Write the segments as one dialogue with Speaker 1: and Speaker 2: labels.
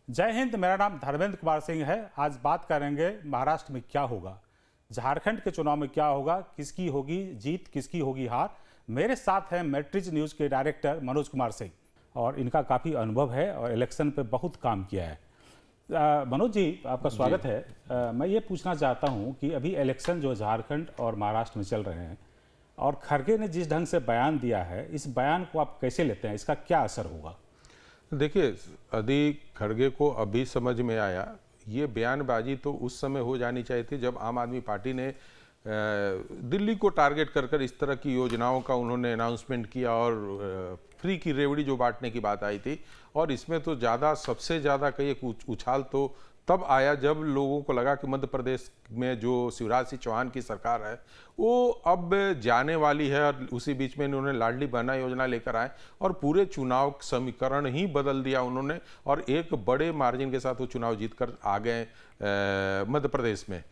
Speaker 1: जय हिंद। मेरा नाम धर्मेंद्र कुमार सिंह है। आज बात करेंगे महाराष्ट्र में क्या होगा, झारखंड के चुनाव में क्या होगा, किसकी होगी जीत, किसकी होगी हार। मेरे साथ हैं मैट्रिज न्यूज़ के डायरेक्टर मनोज कुमार सिंह और इनका काफ़ी अनुभव है और इलेक्शन पे बहुत काम किया है। मनोज जी, आपका स्वागत है। मैं ये पूछना चाहता हूँ कि अभी इलेक्शन जो झारखंड और महाराष्ट्र में चल रहे हैं और खड़गे ने जिस ढंग से बयान दिया है, इस बयान को आप कैसे लेते हैं, इसका क्या असर होगा?
Speaker 2: देखिए, यदि खड़गे को अभी समझ में आया, ये बयानबाजी तो उस समय हो जानी चाहिए थी जब आम आदमी पार्टी ने दिल्ली को टारगेट कर कर इस तरह की योजनाओं का उन्होंने अनाउंसमेंट किया और फ्री की रेवड़ी जो बांटने की बात आई थी। और इसमें तो सबसे ज़्यादा कई उछाल तो तब आया जब लोगों को लगा कि मध्य प्रदेश में जो शिवराज सिंह चौहान की सरकार है वो अब जाने वाली है, और उसी बीच में इन्होंने लाडली बहना योजना लेकर आए और पूरे चुनाव समीकरण ही बदल दिया उन्होंने, और एक बड़े मार्जिन के साथ वो चुनाव जीतकर आ गए मध्य प्रदेश में।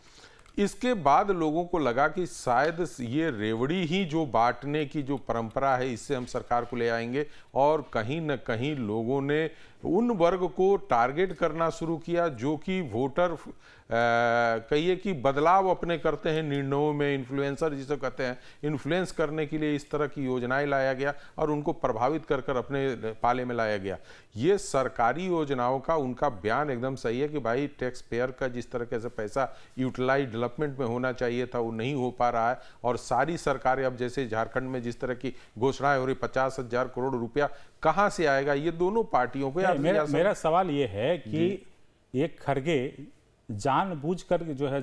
Speaker 2: इसके बाद लोगों को लगा कि शायद ये रेवड़ी ही जो बांटने की जो परंपरा है, इससे हम सरकार को ले आएंगे, और कहीं न कहीं लोगों ने उन वर्ग को टारगेट करना शुरू किया जो कि वोटर कहिए कि बदलाव अपने करते हैं निर्णयों में, इन्फ्लुएंसर जिसे कहते हैं, इन्फ्लुएंस करने के लिए इस तरह की योजनाएं लाया गया और उनको प्रभावित कर कर अपने पाले में लाया गया। ये सरकारी योजनाओं का उनका बयान एकदम सही है कि भाई टैक्स पेयर का जिस तरह से पैसा यूटिलाइज डेवलपमेंट में होना चाहिए था वो नहीं हो पा रहा है, और सारी सरकारें अब जैसे झारखंड में जिस तरह की घोषणाएं हो रही, 50,000 करोड़ रुपया कहाँ से आएगा, ये दोनों पार्टियों को
Speaker 1: मेरा सवाल ये है कि एक खड़गे जानबूझकर जो है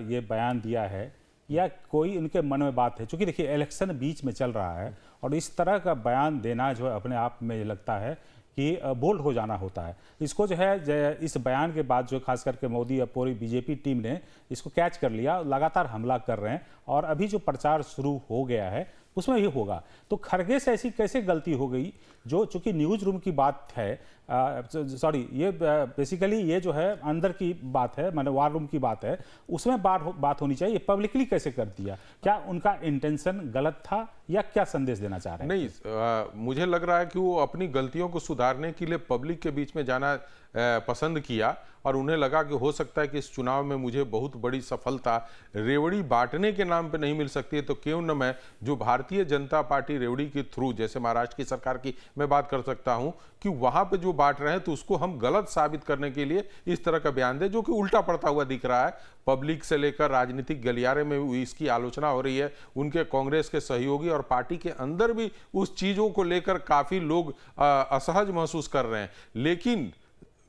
Speaker 1: ये बयान दिया है या कोई उनके मन में बात है? क्योंकि देखिए इलेक्शन बीच में चल रहा है और इस तरह का बयान देना जो है अपने आप में लगता है कि बोल्ड हो जाना होता है। इसको जो है इस बयान के बाद जो खास करके मोदी और पूरी बीजेपी टीम ने इसको कैच कर लिया, लगातार हमला कर रहे हैं और अभी जो प्रचार शुरू हो गया है उसमें ये होगा। तो खड़गे से ऐसी कैसे गलती हो गई जो चूंकि न्यूज रूम की बात है, सॉरी ये बेसिकली ये जो है अंदर की बात है, माने वार रूम की बात है, उसमें बात होनी चाहिए, पब्लिकली कैसे कर दिया? क्या उनका इंटेंशन गलत था या क्या संदेश देना चाह रहे हैं?
Speaker 2: नहीं, मुझे लग रहा है कि वो अपनी गलतियों को सुधारने के लिए पब्लिक के बीच में जाना पसंद किया, और उन्हें लगा कि हो सकता है कि इस चुनाव में मुझे बहुत बड़ी सफलता रेवड़ी बांटने के नाम पे नहीं मिल सकती है, तो क्यों न मैं जो भारतीय जनता पार्टी रेवड़ी के थ्रू, जैसे महाराष्ट्र की सरकार की मैं बात कर सकता हूं कि वहां पे जो बांट रहे हैं तो उसको हम गलत साबित करने के लिए इस तरह का बयान दे जो कि उल्टा पड़ता हुआ दिख रहा है। पब्लिक से लेकर राजनीतिक गलियारे में इसकी आलोचना हो रही है, उनके कांग्रेस के सहयोगी और पार्टी के अंदर भी उस चीजों को लेकर काफी लोग असहज महसूस कर रहे हैं। लेकिन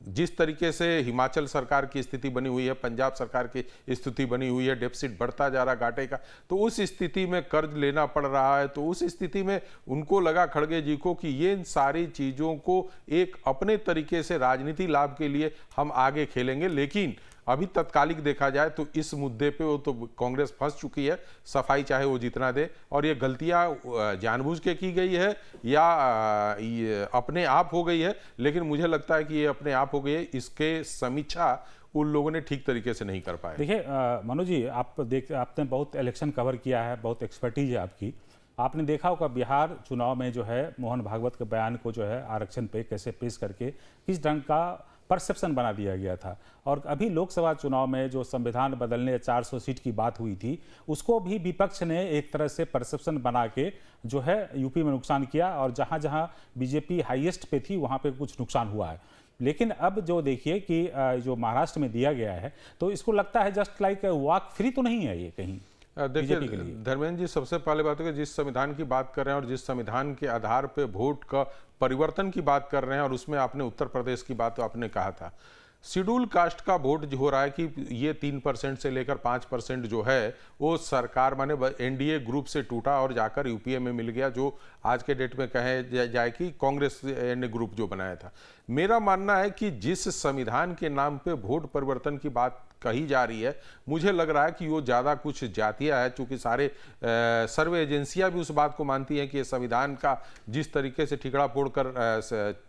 Speaker 2: जिस तरीके से हिमाचल सरकार की स्थिति बनी हुई है, पंजाब सरकार की स्थिति बनी हुई है, डेफिसिट बढ़ता जा रहा घाटे का, तो उस स्थिति में कर्ज लेना पड़ रहा है, तो उस स्थिति में उनको लगा खड़गे जी को कि ये इन सारी चीज़ों को एक अपने तरीके से राजनीति लाभ के लिए हम आगे खेलेंगे। लेकिन अभी तत्कालिक देखा जाए तो इस मुद्दे पे वो तो कांग्रेस फंस चुकी है, सफाई चाहे वो जितना दे, और ये गलतियां जानबूझ के की गई है या ये अपने आप हो गई है, लेकिन मुझे लगता है कि ये अपने आप हो गई है, इसके समीक्षा उन लोगों ने ठीक तरीके से नहीं कर पाए।
Speaker 1: देखिए मनोज जी, आपने बहुत इलेक्शन कवर किया है, बहुत एक्सपर्टीज है आपकी। आपने देखा होगा बिहार चुनाव में जो है मोहन भागवत के बयान को जो है आरक्षण पे कैसे पेश करके किस ढंग का परसेप्शन बना दिया गया था, और अभी लोकसभा चुनाव में जो संविधान बदलने 400 सीट की बात हुई थी उसको भी विपक्ष ने एक तरह से परसेप्शन बना के जो है यूपी में नुकसान किया, और जहां जहां बीजेपी हाईएस्ट पे थी वहां पे कुछ नुकसान हुआ है। लेकिन अब जो देखिए कि जो महाराष्ट्र में दिया गया है तो इसको लगता है जस्ट लाइक वॉक फ्री तो नहीं है ये कहीं?
Speaker 2: देखिए धर्मेंद्र जी, सबसे पहले बात है कि जिस संविधान की बात कर रहे हैं और जिस संविधान के आधार पे वोट का परिवर्तन की बात कर रहे हैं, और उसमें आपने उत्तर प्रदेश की बात तो आपने कहा था, शेड्यूल कास्ट का वोट जो हो रहा है कि ये 3% से लेकर 5% जो है वो सरकार माने एनडीए ग्रुप से टूटा और जाकर यूपीए में मिल गया, जो आज के डेट में कहे जाए कि कांग्रेस ने ग्रुप जो बनाया था। मेरा मानना है कि जिस संविधान के नाम पे वोट परिवर्तन की बात कही जा रही है, मुझे लग रहा है कि वो ज़्यादा कुछ जातीय है, चूँकि सारे सर्वे एजेंसियां भी उस बात को मानती हैं कि ये संविधान का जिस तरीके से ठिकड़ा फोड़ कर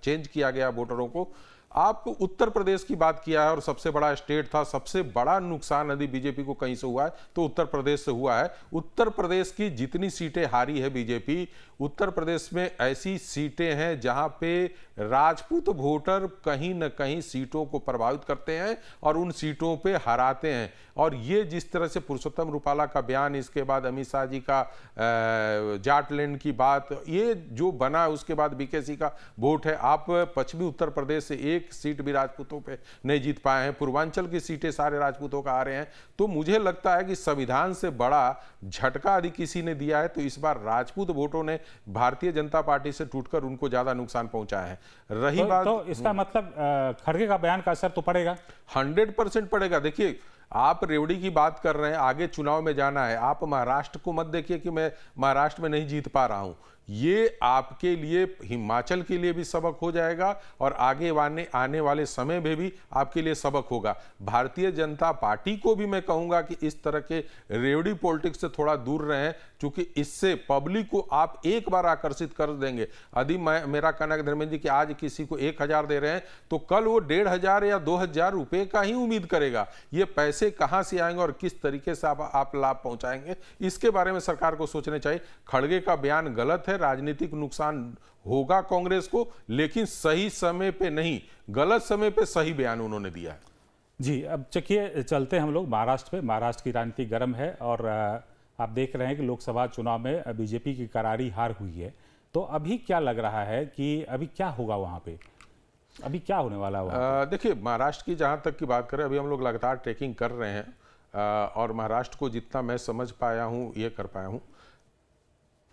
Speaker 2: चेंज किया गया वोटरों को, आप उत्तर प्रदेश की बात किया है और सबसे बड़ा स्टेट था, सबसे बड़ा नुकसान यदि बीजेपी को कहीं से हुआ है तो उत्तर प्रदेश से हुआ है। उत्तर प्रदेश की जितनी सीटें हारी है बीजेपी, उत्तर प्रदेश में ऐसी सीटें हैं जहां पे राजपूत वोटर कहीं न कहीं सीटों को प्रभावित करते हैं और उन सीटों पे हराते हैं। और ये जिस तरह से पुरुषोत्तम रूपाला का बयान, इसके बाद अमित शाह जी का जाटलैंड की बात, ये जो बना, उसके बाद बीकेसी का वोट है। आप पश्चिमी उत्तर प्रदेश से एक सीट भी राजपूतों पे नहीं जीत पाए हैं, पूर्वांचल की सीटें सारे राजपूतों का आ रहे हैं। तो मुझे लगता है कि संविधान से बड़ा झटका यदि किसी ने दिया है तो इस बार राजपूत वोटों ने भारतीय जनता पार्टी से टूटकर उनको ज्यादा नुकसान पहुंचाया है। रही बात,
Speaker 1: तो इसका मतलब खड़गे का बयान का असर तो पड़ेगा,
Speaker 2: 100% पड़ेगा। देखिए, आप रेवड़ी की बात कर रहे हैं, आगे चुनाव में जाना है, आप महाराष्ट्र को मत देखिए कि मैं महाराष्ट्र में नहीं जीत पा रहा हूं। ये आपके लिए, हिमाचल के लिए भी सबक हो जाएगा और आगे आने वाले समय में भी आपके लिए सबक होगा। भारतीय जनता पार्टी को भी मैं कहूंगा कि इस तरह के रेवड़ी पॉलिटिक्स से थोड़ा दूर रहें, क्योंकि इससे पब्लिक को आप एक बार आकर्षित कर देंगे। यदि मेरा कहना है धर्मेंद्र जी कि आज किसी को 1000 दे रहे हैं तो कल वो 1500 या 2000 रुपए का ही उम्मीद करेगा। ये पैसे कहां से आएंगे और किस तरीके से आप लाभ पहुंचाएंगे, इसके बारे में सरकार को सोचना चाहिए। खड़गे का बयान गलत है, राजनीतिक नुकसान होगा कांग्रेस को, लेकिन सही समय पे नहीं, गलत समय पे सही बयान उन्होंने दिया है।
Speaker 1: जी, अब चलिए चलते हैं हम लोग महाराष्ट्र पे। महाराष्ट्र की राजनीति गर्म है और आप देख रहे हैं कि लोकसभा चुनाव में बीजेपी की करारी हार हुई है। तो अभी क्या लग रहा है कि अभी क्या होगा वहां पे, अभी क्या होने वाला है वहां पे?
Speaker 2: देखिए, महाराष्ट्र की जहां तक की बात करें, अभी हम लोग लगातार ट्रैकिंग कर रहे हैं और महाराष्ट्र को जितना मैं समझ पाया हूं, ये कर पाया हूं।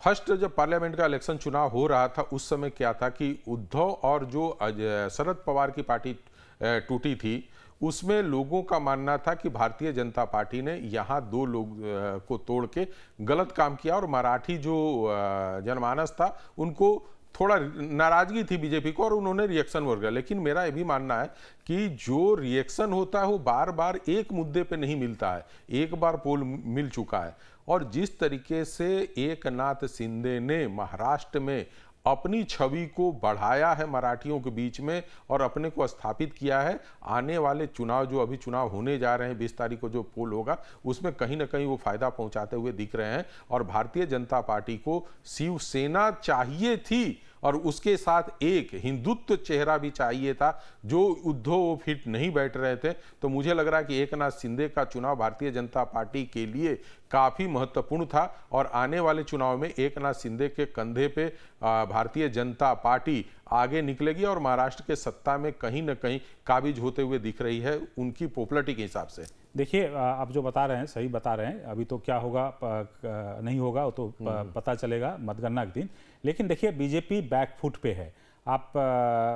Speaker 2: फर्स्ट जब पार्लियामेंट का इलेक्शन चुनाव हो रहा था, उस समय क्या था कि उद्धव और जो शरद पवार की पार्टी टूटी थी, उसमें लोगों का मानना था कि भारतीय जनता पार्टी ने यहाँ 2 लोग को तोड़ के गलत काम किया और मराठी जो जनमानस था उनको थोड़ा नाराजगी थी बीजेपी को और उन्होंने रिएक्शन वर्क किया। लेकिन मेरा ये भी मानना है कि जो रिएक्शन होता है वो बार बार एक मुद्दे पे नहीं मिलता है, एक बार पोल मिल चुका है। और जिस तरीके से एकनाथ शिंदे ने महाराष्ट्र में अपनी छवि को बढ़ाया है मराठियों के बीच में और अपने को स्थापित किया है, आने वाले चुनाव, जो अभी चुनाव होने जा रहे हैं 20 तारीख को जो पोल होगा, उसमें कहीं ना कहीं वो फायदा पहुंचाते हुए दिख रहे हैं। और भारतीय जनता पार्टी को शिवसेना चाहिए थी और उसके साथ एक हिंदुत्व चेहरा भी चाहिए था, जो उद्धव फिट नहीं बैठ रहे थे। तो मुझे लग रहा है कि एकनाथ शिंदे का चुनाव भारतीय जनता पार्टी के लिए काफी महत्वपूर्ण था और आने वाले चुनाव में एकनाथ शिंदे के कंधे पे भारतीय जनता पार्टी आगे निकलेगी और महाराष्ट्र के सत्ता में कहीं ना कहीं काबिज होते हुए दिख रही है उनकी पॉपुलैरिटी के हिसाब से।
Speaker 1: देखिए, आप जो बता रहे हैं सही बता रहे हैं, अभी तो क्या होगा नहीं होगा वो तो पता चलेगा मतगणना के दिन। लेकिन देखिए, बीजेपी बैकफुट पे है। आप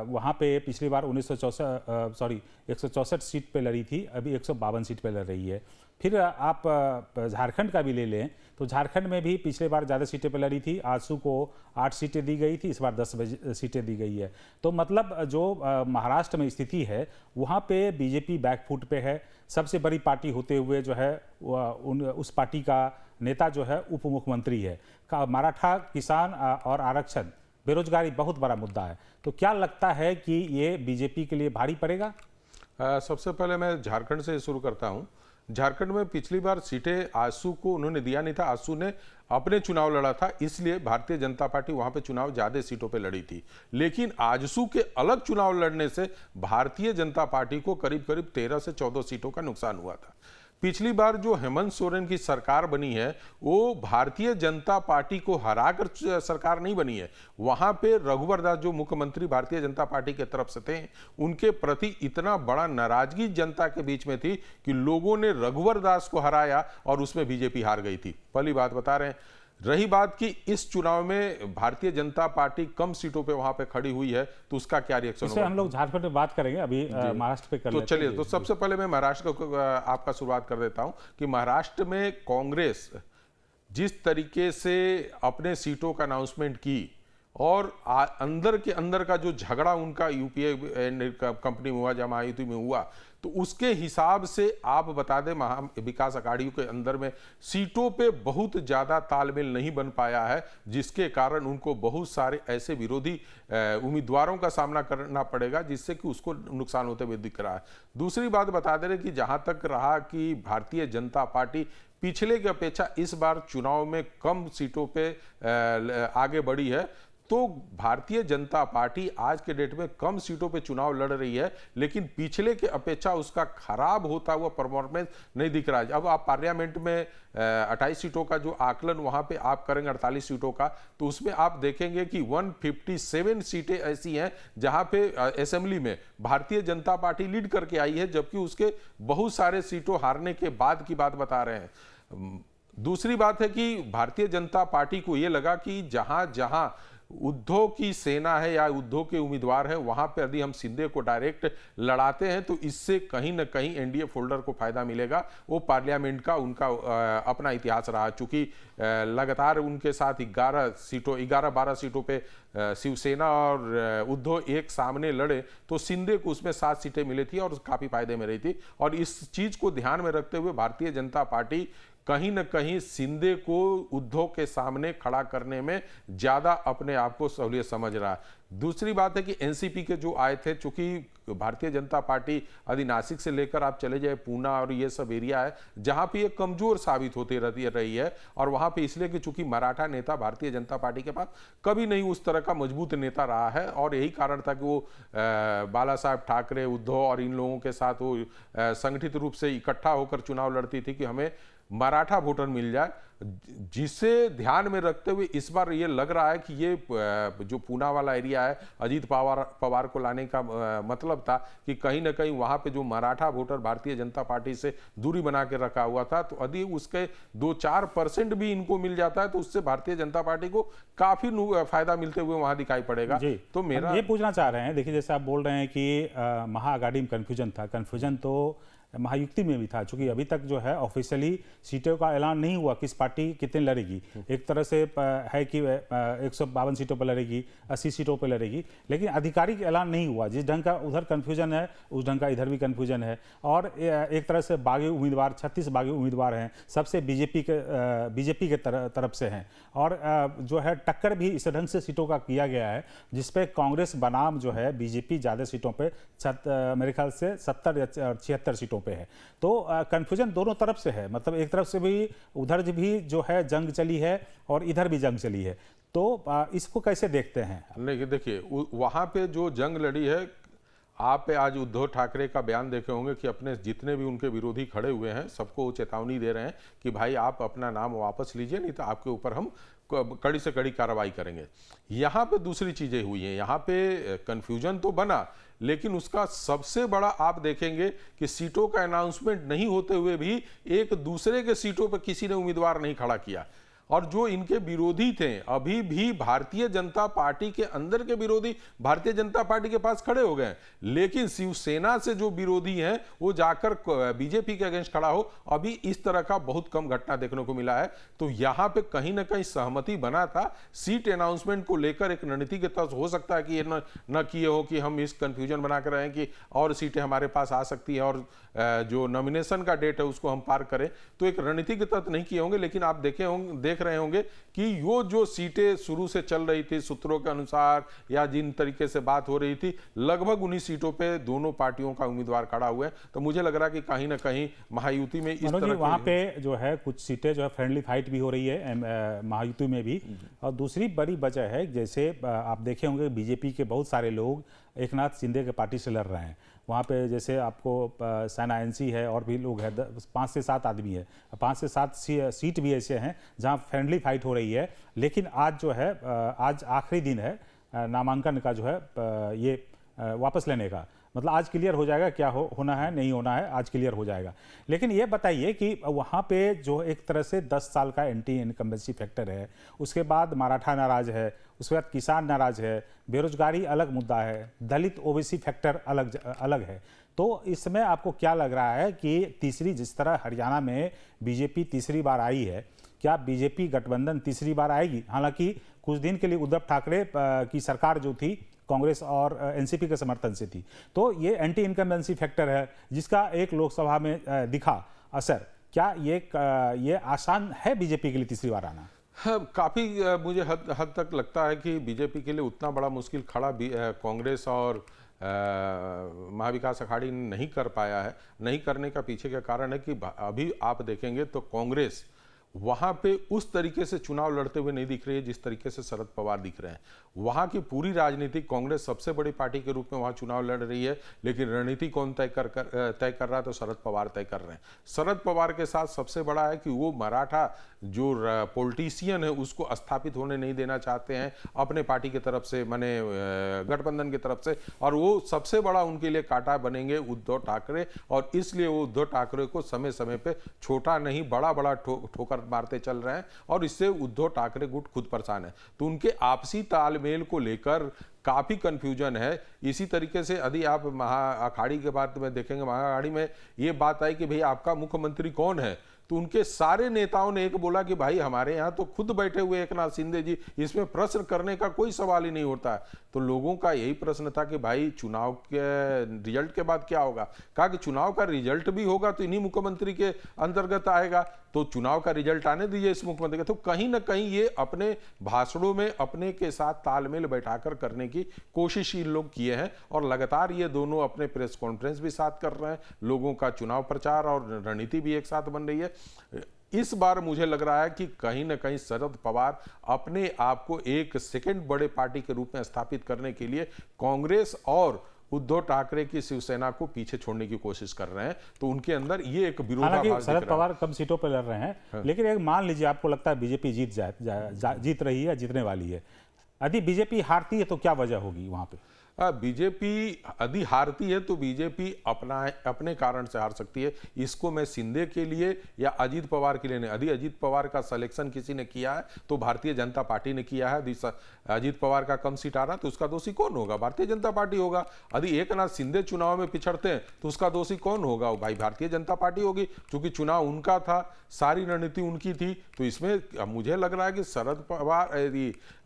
Speaker 1: वहाँ पे पिछली बार 164 सीट पे लड़ी थी, अभी 152 सीट पे लड़ रही है। फिर आप झारखंड का भी ले लें तो झारखंड में भी पिछले बार ज़्यादा सीटें पे लड़ी थी, आजसू को 8 सीटें दी गई थी, इस बार 10 सीटें दी गई है। तो मतलब जो महाराष्ट्र में स्थिति है वहाँ पे बीजेपी बैकफुट पे है। सबसे बड़ी पार्टी होते हुए जो है उस पार्टी का नेता जो है उप मुख्यमंत्री है। मराठा, किसान और आरक्षण, बेरोजगारी बहुत बड़ा मुद्दा है। तो क्या लगता है कि ये बीजेपी के लिए भारी पड़ेगा?
Speaker 2: सबसे पहले मैं झारखंड से शुरू करता हूं। झारखंड में पिछली बार सीटें आजसू को उन्होंने दिया नहीं था, आजसू ने अपने चुनाव लड़ा था, इसलिए भारतीय जनता पार्टी वहां पे चुनाव ज्यादा सीटों पे लड़ी थी। लेकिन आजसू के अलग चुनाव लड़ने से भारतीय जनता पार्टी को करीब करीब 13 से 14 सीटों का नुकसान हुआ था। पिछली बार जो हेमंत सोरेन की सरकार बनी है वो भारतीय जनता पार्टी को हराकर सरकार नहीं बनी है। वहां पे रघुवर दास जो मुख्यमंत्री भारतीय जनता पार्टी के तरफ से थे, उनके प्रति इतना बड़ा नाराजगी जनता के बीच में थी कि लोगों ने रघुवर दास को हराया और उसमें बीजेपी हार गई थी। पहली बात बता रहे हैं। रही बात कि इस चुनाव में भारतीय जनता पार्टी कम सीटों पे वहां पे खड़ी हुई है, तो उसका क्या रिएक्शन होगा?
Speaker 1: हम लोग झारखंड में बात करेंगे, अभी महाराष्ट्र पे कर
Speaker 2: तो चलिए, तो सबसे पहले मैं महाराष्ट्र को आपका शुरुआत कर देता हूं कि महाराष्ट्र में कांग्रेस जिस तरीके से अपने सीटों का अनाउंसमेंट की, और अंदर के अंदर का जो झगड़ा उनका यूपीए कंपनी में हुआ, जब महायुति में हुआ, तो उसके हिसाब से आप बता दें महा विकास अघाड़ी के अंदर में सीटों पे बहुत ज़्यादा तालमेल नहीं बन पाया है, जिसके कारण उनको बहुत सारे ऐसे विरोधी उम्मीदवारों का सामना करना पड़ेगा, जिससे कि उसको नुकसान होते हुए दिख रहा है। दूसरी बात बता दे रहे कि जहाँ तक रहा कि भारतीय जनता पार्टी पिछले की अपेक्षा इस बार चुनाव में कम सीटों पे आगे बढ़ी है, तो भारतीय जनता पार्टी आज के डेट में कम सीटों पे चुनाव लड़ रही है, लेकिन पिछले के अपेक्षा उसका खराब होता हुआ परफॉर्मेंस नहीं दिख रहा है। अब आप पार्लियामेंट में 28 सीटों का जो आकलन वहां पे आप करेंगे 48 सीटों का, तो उसमें आप देखेंगे कि 157 सीटें ऐसी हैं जहां पे असेंबली में भारतीय जनता पार्टी लीड करके आई है, जबकि उसके बहुत सारे सीटों हारने के बाद की बात बता रहे हैं। दूसरी बात है कि भारतीय जनता पार्टी को यह लगा कि जहां जहां उद्धव की सेना है या उद्धव के उम्मीदवार है, वहां पर यदि हम शिंदे को डायरेक्ट लड़ाते हैं तो इससे कहीं ना कहीं एनडीए फोल्डर को फायदा मिलेगा। वो पार्लियामेंट का उनका अपना इतिहास रहा, चूंकि लगातार उनके साथ 11-12 सीटों पे शिवसेना और उद्धव एक सामने लड़े, तो शिंदे को उसमें 7 सीटें मिली थी और काफी फायदे में रही थी। और इस चीज को ध्यान में रखते हुए भारतीय जनता पार्टी कहीं न कहीं शिंदे को उद्धव के सामने खड़ा करने में ज्यादा अपने आप को सहूलियत समझ रहा है। दूसरी बात है कि एनसीपी के जो आए थे, चूंकि भारतीय जनता पार्टी यदि नासिक से लेकर आप चले जाए पूना और ये सब एरिया है जहां पे ये कमजोर साबित होती रही है, और वहां पे इसलिए कि चूंकि मराठा नेता भारतीय जनता पार्टी के पास कभी नहीं उस तरह का मजबूत नेता रहा है, और यही कारण था कि वो बाला साहब ठाकरे, उद्धव और इन लोगों के साथ वो संगठित रूप से इकट्ठा होकर चुनाव लड़ती थी कि हमें मराठा वोटर मिल जाए, जिसे ध्यान में रखते हुए इस बार ये लग रहा है कि ये जो पूना वाला एरिया है, अजीत पवार को लाने का मतलब था कि कहीं ना कहीं वहां पे जो मराठा वोटर भारतीय जनता पार्टी से दूरी बना के रखा हुआ था, तो यदि उसके 2-4% भी इनको मिल जाता है तो उससे भारतीय जनता पार्टी को काफी फायदा मिलते हुए वहां दिखाई पड़ेगा।
Speaker 1: तो मेरा ये पूछना चाह रहे हैं, देखिए जैसे आप बोल रहे हैं कि महाआघाड़ी में कन्फ्यूजन था, कन्फ्यूजन तो महायुक्ति में भी था, क्योंकि अभी तक जो है ऑफिशियली सीटों का ऐलान नहीं हुआ किस पार्टी कितने लड़ेगी। एक तरह से है कि 152 सीटों पर लड़ेगी, 80 सीटों पर लड़ेगी, लेकिन आधिकारिक ऐलान नहीं हुआ। जिस ढंग का उधर कन्फ्यूजन है उस ढंग का इधर भी कन्फ्यूजन है, और एक तरह से बागी उम्मीदवार 36 बागी उम्मीदवार हैं, सबसे बीजेपी के तरफ से हैं, और जो है टक्कर भी इस ढंग से सीटों का किया गया है जिसपे कांग्रेस बनाम जो है बीजेपी ज़्यादा सीटों पर मेरे ख्याल से 70 या 76 सीटों पे है। तो कंफ्यूजन दोनों तरफ से है, मतलब एक तरफ से भी उधर भी जो है जंग चली है और इधर भी जंग चली है, तो इसको कैसे देखते हैं?
Speaker 2: नहीं, देखिए वहां पे जो जंग लड़ी है, आप आज उद्धव ठाकरे का बयान देखे होंगे कि अपने जितने भी उनके विरोधी खड़े हुए हैं सबको चेतावनी दे रहे हैं कि भाई आप अपना नाम वापस लीजिए, नहीं तो आपके ऊपर हम कड़ी से कड़ी कार्रवाई करेंगे। यहाँ पे दूसरी चीजें हुई हैं, यहाँ पे कंफ्यूजन तो बना, लेकिन उसका सबसे बड़ा आप देखेंगे कि सीटों का अनाउंसमेंट नहीं होते हुए भी एक दूसरे के सीटों पर किसी ने उम्मीदवार नहीं खड़ा किया, और जो इनके विरोधी थे अभी भी भारतीय जनता पार्टी के अंदर के विरोधी भारतीय जनता पार्टी के पास खड़े हो गए, लेकिन शिवसेना से जो विरोधी हैं वो जाकर बीजेपी के अगेंस्ट खड़ा हो, अभी इस तरह का बहुत कम घटना देखने को मिला है। तो यहां पे कहीं ना कहीं सहमति बना था सीट अनाउंसमेंट को लेकर, एक रणनीति के तहत हो सकता है कि ये न किए हो कि हम इस कंफ्यूजन बना कर रहे हैं कि और सीटें हमारे पास आ सकती हैं और जो नॉमिनेशन का डेट है उसको हम पार करें, तो एक रणनीति के तहत नहीं किए होंगे। लेकिन आप देख रहे होंगे कि यो जो सीटें शुरू से चल रही थी सूत्रों के अनुसार या जिन तरीके से बात हो रही थी, लगभग उन्हीं सीटों पे दोनों पार्टियों का उम्मीदवार खड़ा हुआ है। तो मुझे लग रहा है कि कहीं ना कहीं महायुति में इस तरह
Speaker 1: वहां पे जो है कुछ सीटें जो है फ्रेंडली फाइट भी हो रही है महायुति में भी। और दूसरी बड़ी वजह है, जैसे आप देखे होंगे बीजेपी के बहुत सारे लोग एकनाथ शिंदे के पार्टी से लड़ रहे हैं। वहाँ पे जैसे आपको सेना एनसी है और भी लोग हैं, 5 से 7 आदमी है, 5 से 7 सीट भी ऐसे हैं जहाँ फ्रेंडली फाइट हो रही है। लेकिन आज जो है आज आखिरी दिन है नामांकन का जो है ये वापस लेने का, मतलब आज क्लियर हो जाएगा क्या होना है नहीं होना है, आज क्लियर हो जाएगा। लेकिन ये बताइए कि वहाँ पे जो एक तरह से 10 साल का एंटी इनकम्बेंसी फैक्टर है, उसके बाद मराठा नाराज है, उसके बाद किसान नाराज है, बेरोजगारी अलग मुद्दा है, दलित ओबीसी फैक्टर अलग है। तो इसमें आपको क्या लग रहा है कि तीसरी, जिस तरह हरियाणा में बीजेपी तीसरी बार आई है, क्या बीजेपी गठबंधन तीसरी बार आएगी? हालांकि कुछ दिन के लिए उद्धव ठाकरे की सरकार जो थी कांग्रेस और एनसीपी के समर्थन से थी, तो ये एंटी इनकम्बेंसी फैक्टर है जिसका एक लोकसभा में दिखा असर। क्या ये आसान है बीजेपी के लिए तीसरी बार आना?
Speaker 2: हाँ, काफ़ी मुझे हद तक लगता है कि बीजेपी के लिए उतना बड़ा मुश्किल खड़ा कांग्रेस और महाविकास अघाड़ी ने नहीं कर पाया है। नहीं करने का पीछे का कारण है कि अभी आप देखेंगे तो कांग्रेस वहाँ पे उस तरीके से चुनाव लड़ते हुए नहीं दिख रही है जिस तरीके से शरद पवार दिख रहे हैं। वहाँ की पूरी राजनीति, कांग्रेस सबसे बड़ी पार्टी के रूप में वहाँ चुनाव लड़ रही है, लेकिन रणनीति कौन तय कर रहा है? तो शरद पवार तय कर रहे हैं। शरद पवार के साथ सबसे बड़ा है कि वो मराठा जो पॉलिटिशियन है उसको स्थापित होने नहीं देना चाहते हैं अपने पार्टी की तरफ से, माने गठबंधन की तरफ से, और वो सबसे बड़ा उनके लिए कांटा बनेंगे उद्धव ठाकरे। और इसलिए वो उद्धव ठाकरे को समय समय पे छोटा नहीं बड़ा ठोकर मारते चल रहे हैं, और इससे उद्धव ठाकरे गुट खुद परेशान है। तो उनके आपसी तालमेल को लेकर काफी कंफ्यूजन है। इसी तरीके से यदि आप अखाड़ी के बात में देखेंगे, महाअखाड़ी में ये बात आई कि भाई आपका मुख्यमंत्री कौन है, तो उनके सारे नेताओं ने एक बोला कि भाई हमारे यहाँ तो खुद बैठे हुए एकनाथ शिंदे जी, इसमें प्रश्न करने का कोई सवाल ही नहीं होता है। तो लोगों का यही प्रश्न था कि भाई चुनाव के रिजल्ट के बाद क्या होगा। कहा कि चुनाव का रिजल्ट भी होगा तो इन्हीं मुख्यमंत्री के अंतर्गत आएगा, तो चुनाव का रिजल्ट आने दीजिए इस मुख्यमंत्री का। तो कहीं ना कहीं ये अपने भाषणों में अपने के साथ तालमेल बैठाकर करने की कोशिश इन लोग किए हैं, और लगातार ये दोनों अपने प्रेस कॉन्फ्रेंस भी साथ कर रहे हैं, लोगों का चुनाव प्रचार और रणनीति भी एक साथ बन रही है। इस बार मुझे लग रहा है कि कहीं ना कहीं शरद पवार अपने आप को एक सेकंड बड़े पार्टी के रूप में स्थापित करने के लिए कांग्रेस और उद्धव ठाकरे की शिवसेना को पीछे छोड़ने की कोशिश कर रहे हैं। तो उनके अंदर ये एक विरोधाभास।
Speaker 1: शरद पवार कम सीटों पर लड़ रहे हैं, हाँ। लेकिन एक मान लीजिए आपको लगता है बीजेपी जीत रही है, जीतने वाली है, यदि बीजेपी हारती है तो क्या वजह होगी वहां पे?
Speaker 2: बीजेपी यदि हारती है तो बीजेपी अपने कारण से हार सकती है। इसको मैं शिंदे के लिए या अजीत पवार के लिए नहीं, यदि अजीत पवार का सिलेक्शन किसी ने किया है तो भारतीय जनता पार्टी ने किया है। अजीत पवार का कम सीट आ रहा तो उसका दोषी कौन होगा? भारतीय जनता पार्टी होगा। यदि एकनाथ शिंदे चुनाव में पिछड़ते हैं तो उसका दोषी कौन होगा? भाई भारतीय जनता पार्टी होगी, क्योंकि चुनाव उनका था, सारी रणनीति उनकी थी। तो इसमें मुझे लग रहा है कि शरद पवार,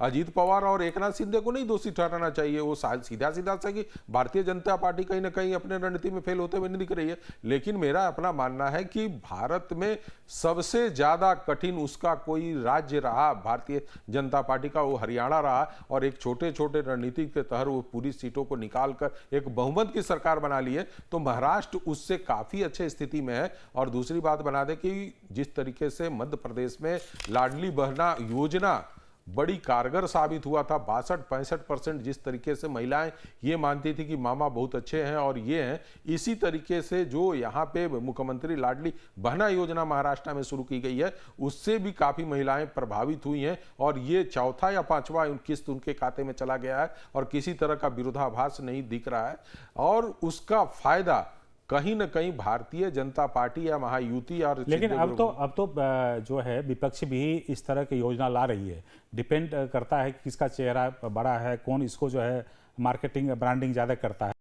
Speaker 2: अजीत पवार और एकनाथ शिंदे को नहीं दोषी ठहराना चाहिए। वो सीधा सा कि भारतीय जनता पार्टी कहीं ना कहीं अपने रणनीति में फेल होते हुए नहीं दिख रही है। लेकिन मेरा अपना मानना है कि भारत में सबसे ज्यादा कठिन उसका कोई राज्य रहा भारतीय जनता पार्टी का, वो हरियाणा रहा, और एक छोटे छोटे रणनीति के तहत वो पूरी सीटों को निकालकर एक बहुमत की सरकार बना ली है। तो महाराष्ट्र उससे काफी अच्छे स्थिति में है। और दूसरी बात बना दे कि जिस तरीके से मध्य प्रदेश में लाडली बहना योजना बड़ी कारगर साबित हुआ था, 62-65% जिस तरीके से महिलाएं ये मानती थी कि मामा बहुत अच्छे हैं और ये हैं, इसी तरीके से जो यहाँ पे मुख्यमंत्री लाडली बहना योजना महाराष्ट्र में शुरू की गई है उससे भी काफ़ी महिलाएं प्रभावित हुई हैं। और ये चौथा या पांचवा किस्त उनके खाते में चला गया है और किसी तरह का विरोधाभास नहीं दिख रहा है। और उसका फायदा कहीं न कहीं भारतीय जनता पार्टी या महायुति और,
Speaker 1: लेकिन अब तो जो है विपक्ष भी इस तरह की योजना ला रही है। डिपेंड करता है कि किसका चेहरा बड़ा है, कौन इसको जो है मार्केटिंग ब्रांडिंग ज़्यादा करता है।